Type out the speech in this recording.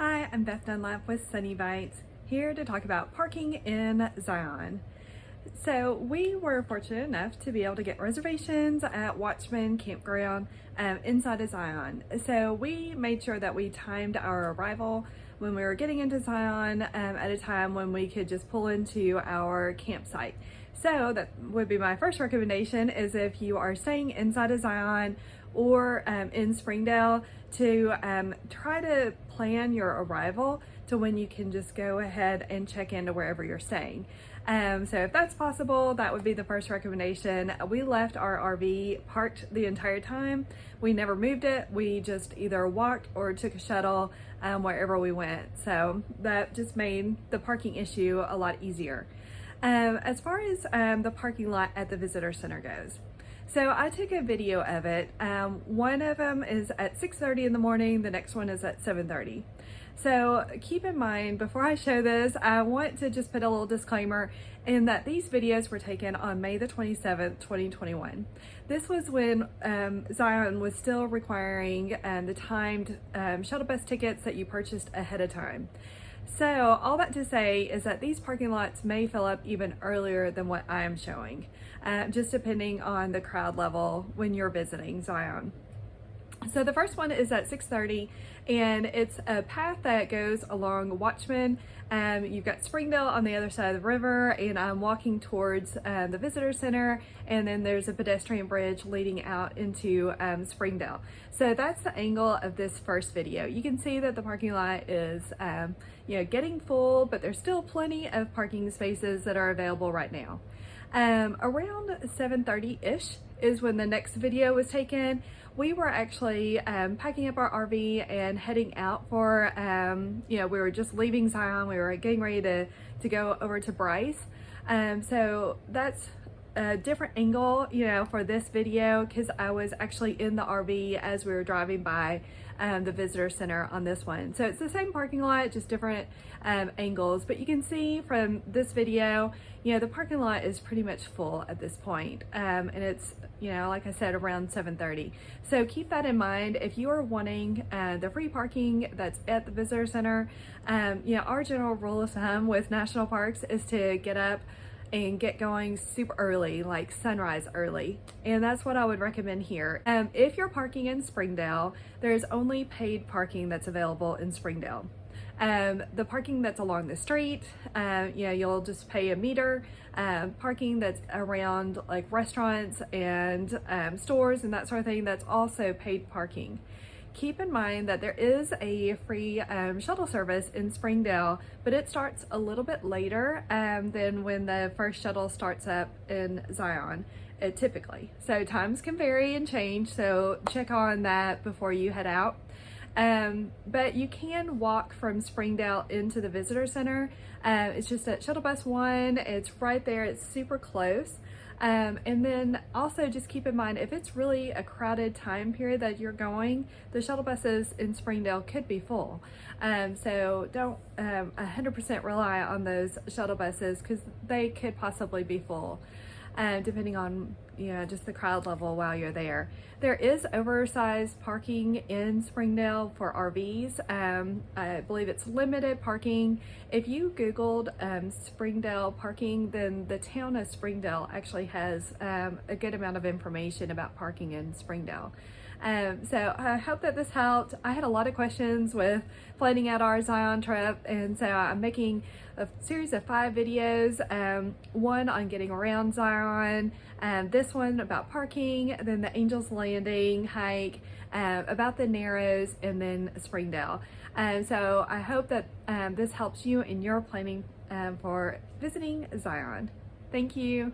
Hi, I'm Beth Dunlap with Sunny Bites, here to talk about parking in Zion. So we were fortunate enough to be able to get reservations at Watchman campground inside of Zion. So we made sure that we timed our arrival when we were getting into Zion at a time when we could just pull into our campsite. So that would be my first recommendation, is if you are staying inside of Zion or in Springdale, to try to plan your arrival to when you can just go ahead and check into wherever you're staying. So if that's possible, that would be the first recommendation. We left our RV parked the entire time. We never moved it. We just either walked or took a shuttle wherever we went. So that just made the parking issue a lot easier. As far as the parking lot at the visitor center goes, so I took a video of it. One of them is at 6:30 in the morning, the next one is at 7:30. So keep in mind, before I show this, I want to just put a little disclaimer in that these videos were taken on May the 27th, 2021. This was when Zion was still requiring the timed shuttle bus tickets that you purchased ahead of time. So all that to say is that these parking lots may fill up even earlier than what I am showing, just depending on the crowd level when you're visiting Zion. So the first one is at 6:30, and it's a path that goes along Watchman. You've got Springdale on the other side of the river, and I'm walking towards the visitor center, and then there's a pedestrian bridge leading out into Springdale. So that's the angle of this first video. You can see that the parking lot is getting full, but there's still plenty of parking spaces that are available right now. Around 7:30-ish is when the next video was taken. We were actually packing up our RV and heading out for, we were just leaving Zion. We were getting ready to go over to Bryce. So that's a different angle, for this video, because I was actually in the RV as we were driving by the visitor center on this one. So it's the same parking lot, just different angles, but you can see from this video, the parking lot is pretty much full at this point. And it's, like I said, around 7:30. So keep that in mind if you are wanting the free parking that's at the visitor center. Our general rule of thumb with national parks is to get up and get going super early, like sunrise early. And that's what I would recommend here. If you're parking in Springdale, there's only paid parking that's available in Springdale. The parking that's along the street, you'll just pay a meter. Parking that's around like restaurants and stores and that sort of thing, that's also paid parking. Keep in mind that there is a free shuttle service in Springdale, but it starts a little bit later than when the first shuttle starts up in Zion, typically. So times can vary and change, so check on that before you head out. But you can walk from Springdale into the visitor center. It's just at shuttle bus 1. It's right there. It's super close. And then also just keep in mind, if it's really a crowded time period that you're going, the shuttle buses in Springdale could be full. So don't 100% rely on those shuttle buses, because they could possibly be full, depending on just the crowd level while you're there. There is oversized parking in Springdale for RVs. I believe it's limited parking. If you Googled Springdale parking, then the town of Springdale actually has a good amount of information about parking in Springdale. So I hope that this helped. I had a lot of questions with planning out our Zion trip, and so I'm making a series of 5 videos, one on getting around Zion, this one about parking, then the Angel's Landing hike, about the Narrows, and then Springdale. So I hope that this helps you in your planning for visiting Zion. Thank you.